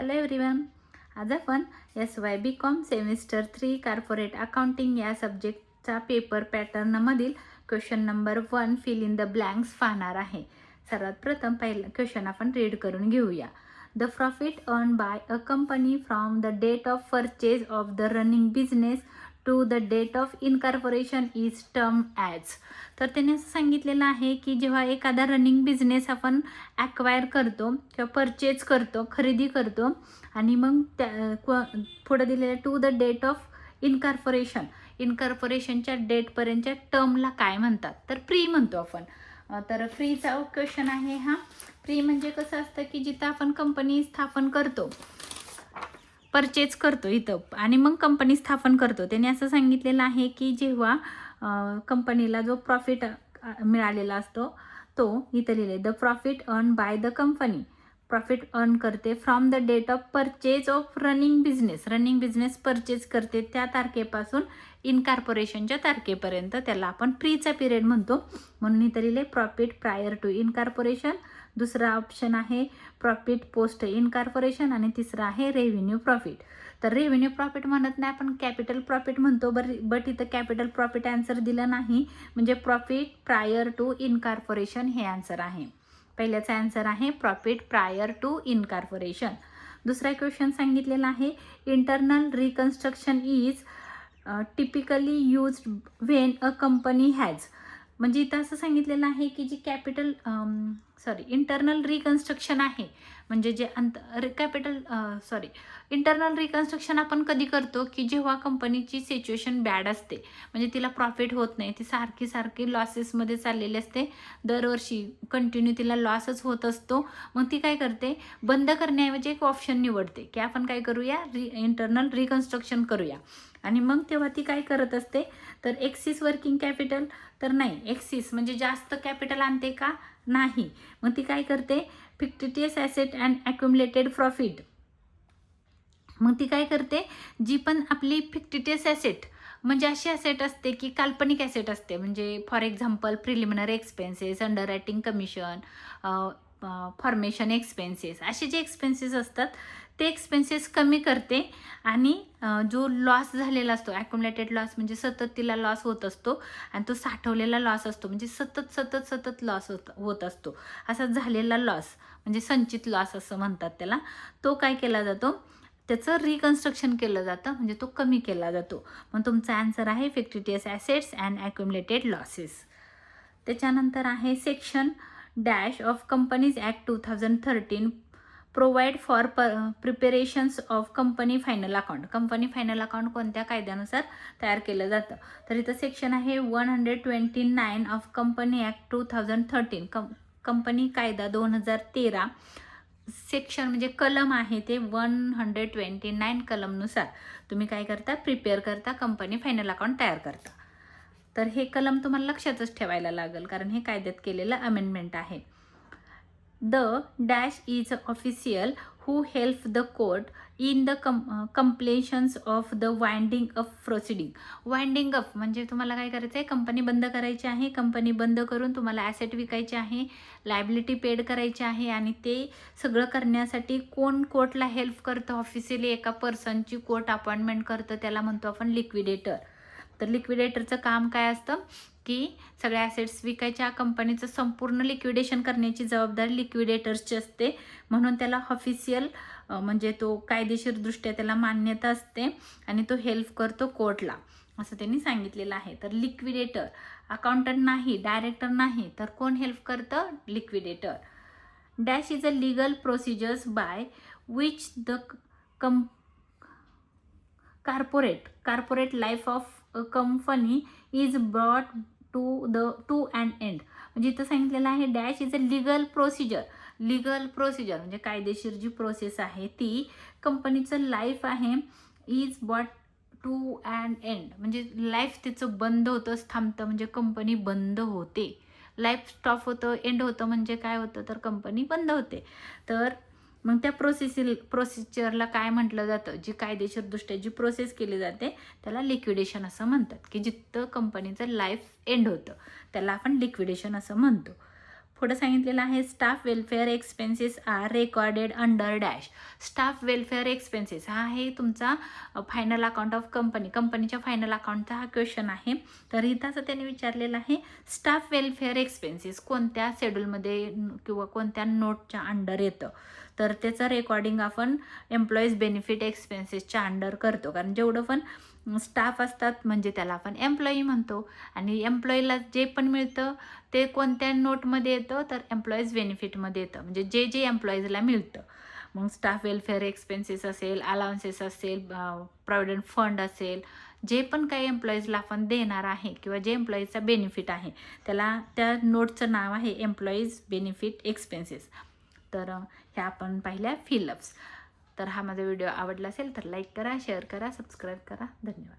Hello everyone. आज आपण SY BCom semester 3 corporate accounting या सब्जेक्टचा पेपर पॅटर्नमधील question number 1 fill in the blanks पाहणार आहे. सर्वात प्रथम पहिला क्वेश्चन आपण रीड करून घेऊया. The profit earn by a company from the date of purchase of the running business to the date of incorporation is term as. तर त्याने असं सांगितलेलं आहे की जेव्हा एखादा रनिंग बिझनेस आपण ॲक्वायर करतो किंवा परचेज करतो, खरेदी करतो आणि मग त्या पुढं दिलेलं टू द डेट ऑफ इनकॉर्पोरेशनच्या डेटपर्यंतच्या टर्मला काय म्हणतात, तर प्री म्हणतो आपण. तर प्रीचा क्वेश्चन आहे हा. प्री म्हणजे कसं असतं की जिथं आपण कंपनी स्थापन करतो, परचेज करतो इथं आणि मग कंपनी स्थापन करतो. त्याने असं सांगितलेलं आहे की जेव्हा कंपनीला जो प्रॉफिट मिळालेला असतो तो इथं लिहिले the profit earn by the company. Profit earn करते from the date of purchase of running business purchase करते त्या तारखेपासून इनकॉर्पोरेशनच्या तारखेपर्यंत, त्याला आपण प्रीचा पिरियड म्हणतो. म्हणून इथं लिहिले प्रॉफिट प्रायर टू इनकॉर्पोरेशन. दुसरा ऑप्शन आहे प्रॉफिट पोस्ट इनकॉर्पोरेशन आणि तिसरा आहे रेव्हेन्यू प्रॉफिट. तर रेव्हेन्यू प्रॉफिट म्हणत नाही, आपण कॅपिटल प्रॉफिट म्हणतो. बट इथं कॅपिटल प्रॉफिट आन्सर दिलं नाही, म्हणजे प्रॉफिट प्रायर टू इनकॉर्पोरेशन हे आन्सर आहे. पहिल्याचा आन्सर आहे प्रॉफिट प्रायर टू इनकॉर्पोरेशन. दुसरा क्वेश्चन सांगितलेला आहे internal reconstruction is typically used when a company has. म्हणजे इथं असं सांगितलेलं आहे की जी इंटरनल रिकन्स्ट्रक्शन आहे, म्हणजे जे इंटरनल रिकन्स्ट्रक्शन आपण कधी करतो की जेव्हा कंपनीची सिच्युएशन बॅड असते, म्हणजे तिला प्रॉफिट होत नाही, ती सारखी लॉसेसमध्ये चाललेली असते, दरवर्षी कंटिन्यू तिला लॉसच होत असतो. मग ती काय करते, बंद करण्याऐवजी एक ऑप्शन निवडते की आपण काय करूया, इंटरनल रिकन्स्ट्रक्शन करूया. आणि मग तेव्हा ती काय करत असते, तर एक्सिस वर्किंग कॅपिटल तर नाही, एक्सिस म्हणजे जास्त कॅपिटल आणते का, नाही. मग ती काय करते, फिक्टिटियस ॲसेट अँड ॲक्युमुलेटेड प्रॉफिट. मग ती काय करते, जी पण आपली फिक्टिटियस ॲसेट म्हणजे अशी ॲसेट असते की काल्पनिक ॲसेट असते, म्हणजे for example preliminary expenses, under writing commission, formation expenses, असे जे एक्सपेन्सेस असतात ते एक्सपेन्सेस कमी करते. आणि जो लॉस झालेला असतो, ॲक्युमुलेटेड लॉस म्हणजे सतत तिला लॉस होत असतो आणि तो साठवलेला लॉस असतो, म्हणजे सतत लॉस होत असतो, असा झालेला लॉस म्हणजे संचित लॉस असं म्हणतात त्याला. तो काय केला जातो, त्याचं रिकन्स्ट्रक्शन केलं जातं, म्हणजे तो कमी केला जातो. मग तुमचा आन्सर आहे fictitious assets and accumulated losses. त्याच्यानंतर आहे section dash of companies act 2013 provide for preparations of company final account. Company final account कोणत्या कायद्यानुसार तयार केलं जातं, तर इथं सेक्शन आहे 129 ऑफ कंपनी ॲक्ट 2013. कंपनी कायदा 2013 सेक्शन म्हणजे कलम आहे ते 129 कलमनुसार तुम्ही काय करता, प्रिपेअर करता, कंपनी फायनल अकाउंट तयार करता. तर हे कलम तुम्हाला लक्षातच ठेवायला लागेल, कारण हे कायद्यात केलेलं अमेंडमेंट आहे. The dash is official who help the court in the completions of the winding up proceeding. Winding up म्हणजे तुम्हाला काय करायचं आहे, कंपनी बंद करायची आहे, कंपनी बंद करून तुम्हाला ॲसेट विकायचे आहे, लायबिलिटी पेड करायची आहे, आणि ते सगळं करण्यासाठी कोण कोर्टला हेल्प करतं, ऑफिशियली एका पर्सनची कोर्ट अपॉइंटमेंट करतं, त्याला म्हणतो आपण लिक्विडेटर. तर लिक्विडेटरचं काम काय असतं की सगळ्या ॲसेट्स विकायच्या, कंपनीचं संपूर्ण लिक्विडेशन करण्याची जबाबदारी लिक्विडेटर्सची असते. म्हणून त्याला ऑफिशियल म्हणजे तो कायदेशीरदृष्ट्या त्याला मान्यता असते आणि तो हेल्प करतो कोर्टला, असं त्यांनी सांगितलेलं आहे. तर लिक्विडेटर अकाउंटंट नाही, डायरेक्टर नाही, तर कोण हेल्प करतं, liquidator. Dash is a legal procedures by which the corporate life of a company is brought to and end. म्हणजे इथं सांगितलेलं आहे dash is a legal procedure म्हणजे कायदेशीर जी प्रोसेस आहे ती कंपनीचं लाईफ आहे, is brought to and end म्हणजे लाईफ तिचं बंद होतं, थांबतं म्हणजे कंपनी बंद होते. लाईफ स्टॉप होतं, एंड होतं म्हणजे काय होतं, तर कंपनी बंद होते. तर मग त्या प्रोसिजरला काय म्हटलं जातं, जी कायदेशीरदृष्ट्या जी प्रोसेस केली जाते त्याला लिक्विडेशन असं म्हणतात, की जिथं कंपनीचं लाईफ एंड होतं त्याला आपण लिक्विडेशन असं म्हणतो. पुढे सांगितलेलं आहे staff welfare expenses are recorded under dash. Staff welfare expenses हा आहे तुमचा फायनल अकाउंट ऑफ कंपनीच्या फायनल अकाउंटचा हा क्वेश्चन आहे. तर इथं असं त्यांनी विचारलेलं आहे स्टाफ वेलफेअर एक्सपेन्सेस कोणत्या शेड्यूलमध्ये किंवा कोणत्या नोटच्या अंडर येतं. तर त्याचं रेकॉर्डिंग आपण एम्प्लॉईज बेनिफिट एक्सपेन्सेसच्या अंडर करतो, कारण जेवढं पण स्टाफ असतात म्हणजे त्याला आपण एम्प्लॉई म्हणतो. आणि एम्प्लॉईला जे पण मिळतं ते कोणत्या नोटमध्ये येतं, तर एम्प्लॉईज बेनिफिटमध्ये येतं, म्हणजे जे जे एम्प्लॉईजला मिळतं. मग स्टाफ वेलफेअर एक्सपेन्सेस असेल, अलाउन्सेस असेल, प्रॉव्हिडंट फंड असेल, जे पण काही एम्प्लॉईजला आपण देणार आहे किंवा जे एम्प्लॉईजचा बेनिफिट आहे त्याला त्या नोटचं नाव आहे एम्प्लॉईज बेनिफिट एक्सपेन्सेस. तर ह्या आपण पाहिल्या फिलअप्स. तर हा माझा व्हिडिओ आवडला असेल तर लाईक करा, शेअर करा, सबस्क्राईब करा. धन्यवाद.